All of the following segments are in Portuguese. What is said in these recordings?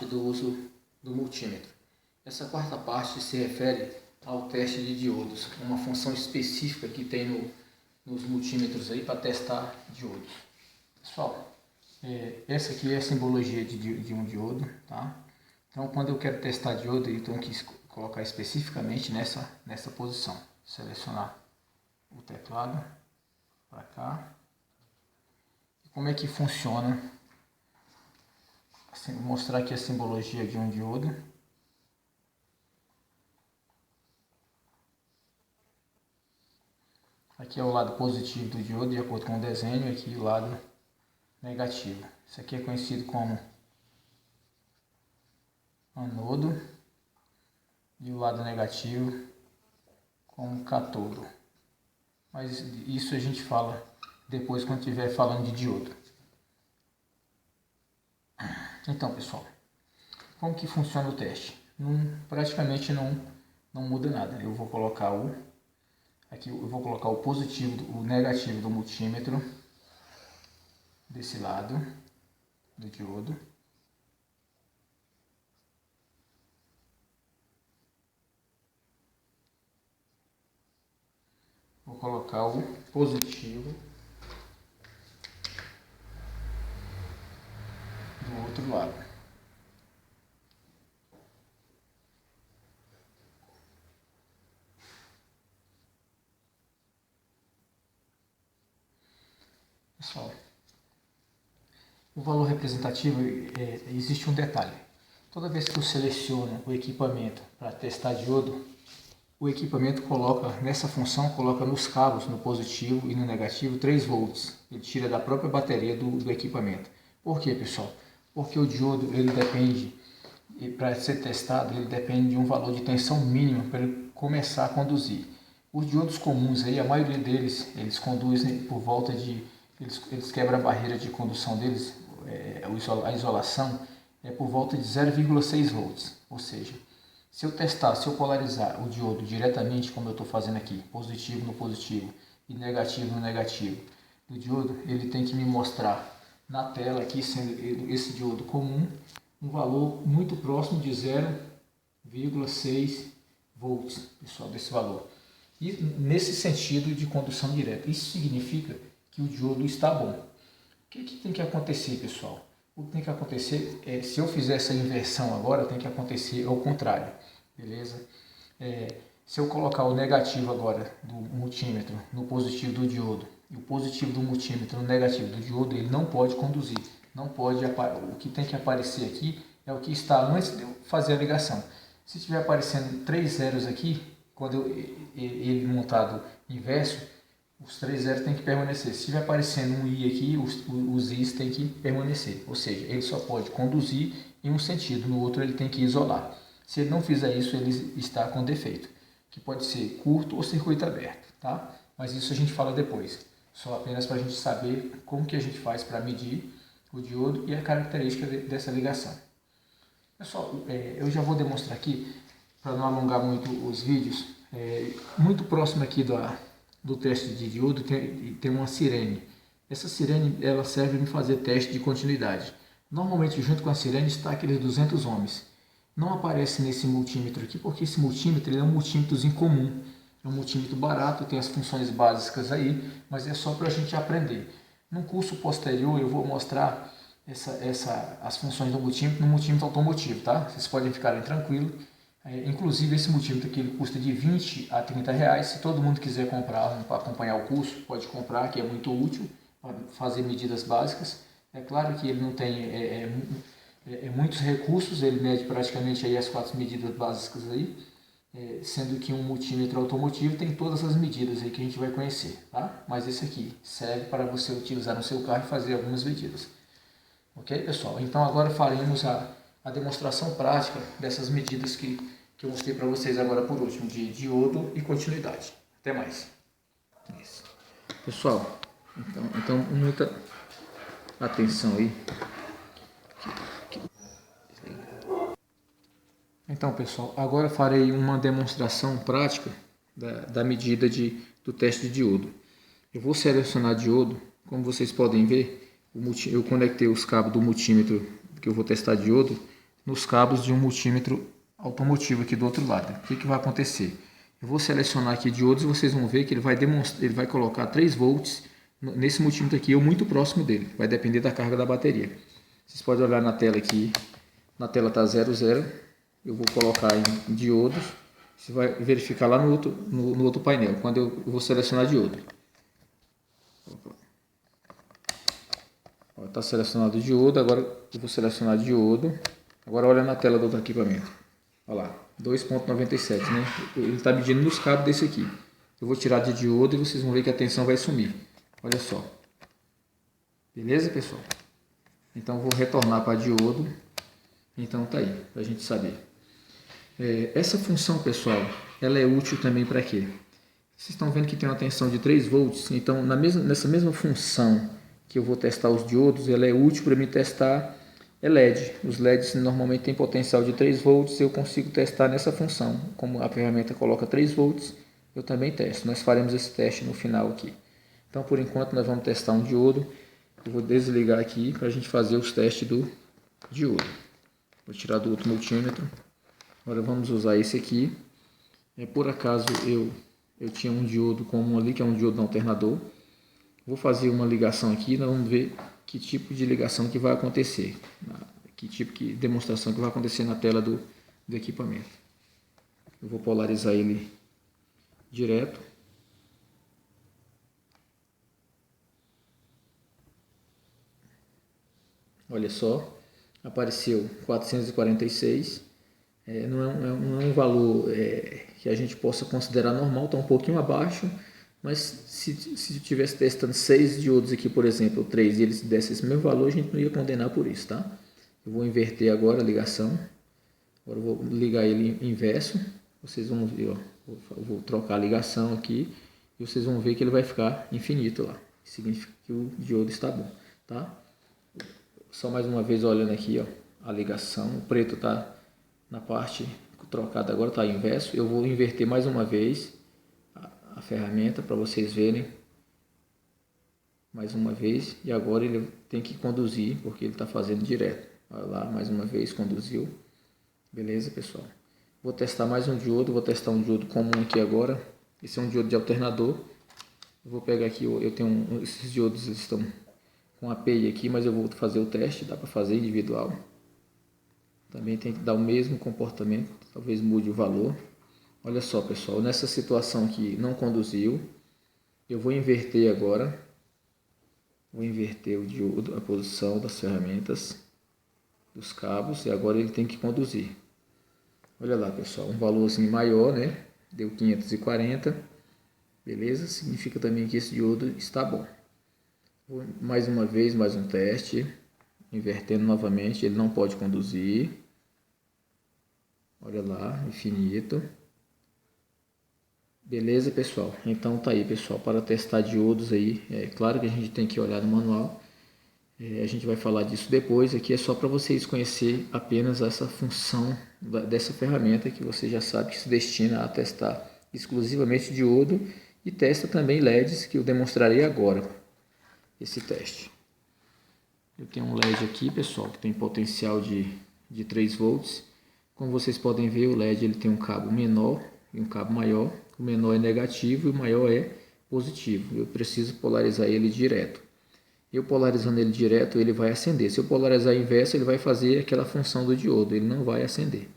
parte do uso do multímetro. Essa quarta parte se refere ao teste de diodos, uma função específica que tem nos multímetros aí para testar diodos. Pessoal, essa aqui é a simbologia de um diodo, tá? Então, quando eu quero testar diodo, eu tenho que colocar especificamente nessa posição. Selecionar o teclado para cá. Como é que funciona? Assim, vou mostrar aqui a simbologia de um diodo. Aqui é o lado positivo do diodo, de acordo com o desenho, e aqui o lado negativo. Isso aqui é conhecido como anodo e o lado negativo como cátodo. Mas isso a gente fala depois quando estiver falando de diodo. Então, pessoal, como que funciona o teste? Praticamente não muda nada. Eu vou colocar o positivo, o negativo do multímetro desse lado do diodo. Vou colocar o positivo do outro lado. Pessoal, o valor representativo, existe um detalhe. Toda vez que eu seleciono o equipamento para testar diodo, o equipamento nessa função, coloca nos cabos, no positivo e no negativo, 3 volts. Ele tira da própria bateria do equipamento. Por quê, pessoal? Porque o diodo, ele depende, para ser testado, ele depende de um valor de tensão mínimo para ele começar a conduzir. Os diodos comuns, aí, a maioria deles, eles conduzem por volta de... Eles quebram a barreira de condução deles, a isolação, é por volta de 0,6 volts. Ou seja, se eu polarizar o diodo diretamente, como eu estou fazendo aqui, positivo no positivo e negativo no negativo do diodo, ele tem que me mostrar na tela aqui, sendo esse diodo comum, um valor muito próximo de 0,6 volts, pessoal, desse valor. E nesse sentido de condução direta, isso significa que o diodo está bom. O que tem que acontecer, pessoal? O que tem que acontecer se eu fizer essa inversão agora, tem que acontecer ao contrário, beleza? Se eu colocar o negativo agora do multímetro no positivo do diodo e o positivo do multímetro no negativo do diodo, ele não pode conduzir. Não pode, o que tem que aparecer aqui é o que está antes de eu fazer a ligação. Se estiver aparecendo 3 zeros aqui, quando ele montado inverso, os 3 zeros têm que permanecer. Se estiver aparecendo um I aqui, os I's têm que permanecer. Ou seja, ele só pode conduzir em um sentido, no outro ele tem que isolar. Se ele não fizer isso, ele está com defeito, que pode ser curto ou circuito aberto, tá? Mas isso a gente fala depois. Só apenas para a gente saber como que a gente faz para medir o diodo e a característica dessa ligação. Pessoal, eu já vou demonstrar aqui, para não alongar muito os vídeos, muito próximo aqui do teste de diodo tem uma sirene. Essa sirene, ela serve para fazer teste de continuidade. Normalmente junto com a sirene está aqueles 200 ohms. Não aparece nesse multímetro aqui porque esse multímetro é um multímetro incomum. É um multímetro barato, tem as funções básicas aí, mas é só para a gente aprender. No curso posterior eu vou mostrar as funções do multímetro no multímetro automotivo, tá? Vocês podem ficarem tranquilos. Inclusive esse multímetro aqui ele custa de 20 a 30 reais. Se todo mundo quiser comprar para acompanhar o curso, pode comprar, que é muito útil para fazer medidas básicas. É claro que ele não tem muitos recursos, ele mede praticamente aí as 4 medidas básicas aí, sendo que um multímetro automotivo tem todas as medidas aí que a gente vai conhecer, tá? Mas esse aqui serve para você utilizar no seu carro e fazer algumas medidas. Ok, pessoal? Então agora faremos a demonstração prática dessas medidas que eu mostrei para vocês agora por último, de diodo e continuidade. Até mais. Isso. Pessoal, então muita atenção aí. Então, pessoal, agora farei uma demonstração prática da medida do teste de diodo. Eu vou selecionar diodo, como vocês podem ver, eu conectei os cabos do multímetro que eu vou testar diodo nos cabos de um multímetro automotivo aqui do outro lado. O que vai acontecer? Eu vou selecionar aqui diodos e vocês vão ver que ele vai colocar 3 volts nesse multímetro aqui, ou muito próximo dele. Vai depender da carga da bateria. Vocês podem olhar na tela aqui, na tela está 00. Eu vou colocar em diodos. Você vai verificar lá no outro painel, quando eu vou selecionar diodo. Está selecionado o diodo, agora eu vou selecionar diodo. Agora olha na tela do outro equipamento. Olha lá, 2.97, né? Ele está medindo nos cabos desse aqui. Eu vou tirar de diodo e vocês vão ver que a tensão vai sumir. Olha só. Beleza, pessoal? Então vou retornar para diodo. Então tá aí, para a gente saber. Essa função, pessoal, ela é útil também para quê? Vocês estão vendo que tem uma tensão de 3 volts. Então nessa mesma função que eu vou testar os diodos, ela é útil para me testar LED. Os LEDs normalmente têm potencial de 3 volts, eu consigo testar nessa função. Como a ferramenta coloca 3 volts, eu também testo. Nós faremos esse teste no final aqui. Então, por enquanto, nós vamos testar um diodo. Eu vou desligar aqui para a gente fazer os testes do diodo. Vou tirar do outro multímetro. Agora vamos usar esse aqui. Por acaso eu tinha um diodo comum ali, que é um diodo no alternador. Vou fazer uma ligação aqui, nós vamos ver que tipo de ligação que vai acontecer, que tipo de demonstração que vai acontecer na tela do equipamento. Eu vou polarizar ele direto. Olha só, apareceu 446. Não é um valor que a gente possa considerar normal, está um pouquinho abaixo. Mas se estivesse testando 6 diodos aqui, por exemplo, 3, e eles dessem esse mesmo valor, a gente não ia condenar por isso, tá? Eu vou inverter agora a ligação. Agora eu vou ligar ele inverso. Vocês vão ver, ó. Eu vou trocar a ligação aqui e vocês vão ver que ele vai ficar infinito lá. Significa que o diodo está bom, tá? Só mais uma vez olhando aqui, ó, a ligação. O preto está na parte trocada, agora está inverso. Eu vou inverter mais uma vez a ferramenta para vocês verem mais uma vez, e agora ele tem que conduzir porque ele está fazendo direto. Olha lá, mais uma vez conduziu. Beleza, pessoal? Vou testar mais um diodo, vou testar um diodo comum aqui agora. Esse é um diodo de alternador. Eu vou pegar aqui, eu tenho esses diodos, eles estão com API aqui, mas eu vou fazer o teste, dá para fazer individual. Também tem que dar o mesmo comportamento, talvez mude o valor. Olha só, pessoal, nessa situação aqui não conduziu. Eu vou inverter agora. Vou inverter o diodo, a posição das ferramentas, dos cabos, e agora ele tem que conduzir. Olha lá, pessoal, um valor assim maior, né? Deu 540. Beleza? Significa também que esse diodo está bom. Vou mais uma vez, mais um teste. Invertendo novamente, ele não pode conduzir. Olha lá, infinito. Beleza, pessoal? Então tá aí, pessoal, para testar diodos aí. É claro que a gente tem que olhar no manual. A gente vai falar disso depois. Aqui é só para vocês conhecerem apenas essa função dessa ferramenta que você já sabe que se destina a testar exclusivamente diodo e testa também LEDs, que eu demonstrarei agora esse teste. Eu tenho um LED aqui, pessoal, que tem potencial de 3 volts. Como vocês podem ver, o LED ele tem um cabo menor e um cabo maior. O menor é negativo e o maior é positivo. Eu preciso polarizar ele direto. Eu polarizando ele direto, ele vai acender. Se eu polarizar inverso, ele vai fazer aquela função do diodo, ele não vai acender.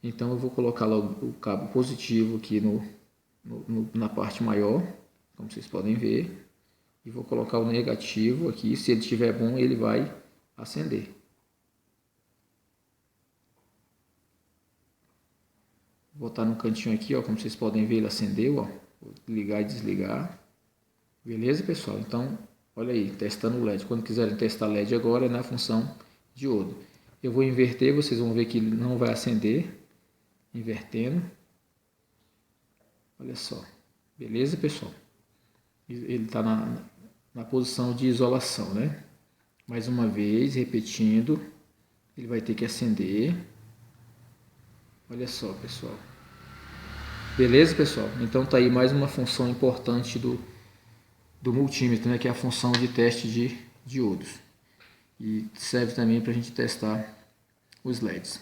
Então eu vou colocar logo o cabo positivo aqui na parte maior, como vocês podem ver. E vou colocar o negativo aqui. Se ele estiver bom, ele vai acender. Vou botar no cantinho aqui, ó, como vocês podem ver, ele acendeu, ó. Vou ligar e desligar. Beleza, pessoal? Então, olha aí, testando o LED. Quando quiserem testar LED agora, é na função diodo. Eu vou inverter, vocês vão ver que ele não vai acender. Invertendo. Olha só. Beleza, pessoal? Ele está na posição de isolação, né? Mais uma vez, repetindo. Ele vai ter que acender. Olha só, pessoal. Beleza, pessoal? Então tá aí mais uma função importante do multímetro, né? Que é a função de teste de diodos. E serve também para a gente testar os LEDs.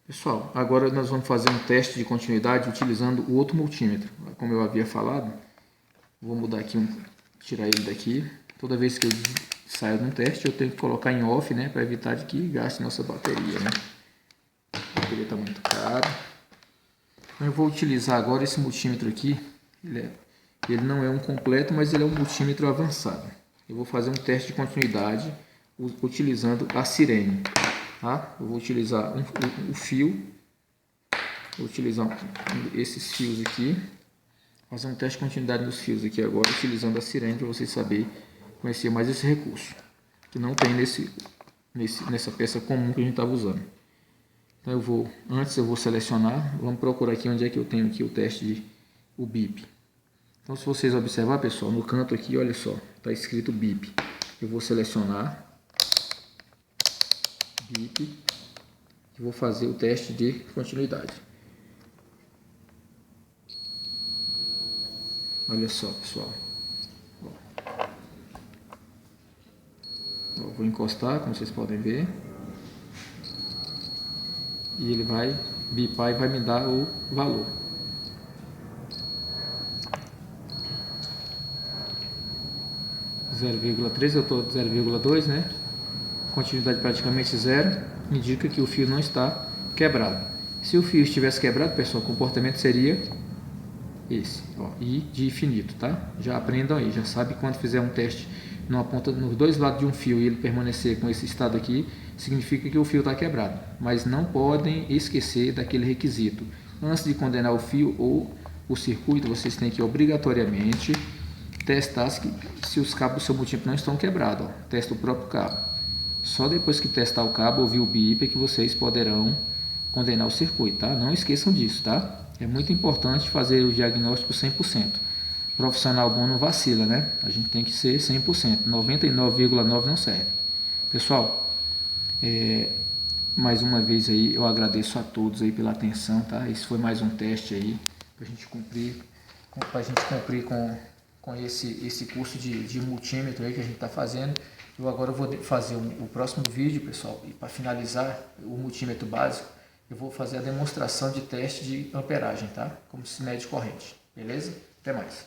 Pessoal, agora nós vamos fazer um teste de continuidade utilizando o outro multímetro. Como eu havia falado, vou mudar aqui, tirar ele daqui. Toda vez que eu saio de um teste, eu tenho que colocar em off, né, para evitar de que gaste nossa bateria, né. A bateria está muito cara. Eu vou utilizar agora esse multímetro aqui. Ele não é um completo, mas ele é um multímetro avançado. Eu vou fazer um teste de continuidade utilizando a sirene. Tá? Eu vou utilizar o fio, vou utilizar esses fios aqui, fazer um teste de continuidade nos fios aqui agora, utilizando a sirene para vocês saberem conhecer mais esse recurso, que não tem nessa peça comum que a gente estava usando. Então antes eu vou selecionar, vamos procurar aqui onde é que eu tenho aqui o teste o BIP. Então se vocês observar, pessoal, no canto aqui, olha só, está escrito BIP. Eu vou selecionar BIP e vou fazer o teste de continuidade. Olha só, pessoal. Eu vou encostar, como vocês podem ver. E ele vai bipar e vai me dar o valor. (0,3), eu estou 0,2, né? Continuidade praticamente zero, indica que o fio não está quebrado. Se o fio estivesse quebrado, pessoal, o comportamento seria esse, ó, I de infinito, tá? Já aprendam aí, já sabe quando fizer um teste numa ponta, nos dois lados de um fio e ele permanecer com esse estado aqui, significa que o fio está quebrado. Mas não podem esquecer daquele requisito. Antes de condenar o fio ou o circuito, vocês têm que obrigatoriamente testar se os cabos do seu multímetro não estão quebrados. Ó. Testa o próprio cabo. Só depois que testar o cabo, ouvir o bip, é que vocês poderão condenar o circuito, tá? Não esqueçam disso, tá? É muito importante fazer o diagnóstico 100%. Profissional bom não vacila, né? A gente tem que ser 100%. 99,9% não serve. Pessoal, mais uma vez aí, eu agradeço a todos aí pela atenção, tá? Esse foi mais um teste aí, pra gente cumprir com esse curso de multímetro aí que a gente está fazendo. Eu agora vou fazer o próximo vídeo, pessoal, e para finalizar o multímetro básico, eu vou fazer a demonstração de teste de amperagem, tá? Como se mede corrente, beleza? Até mais.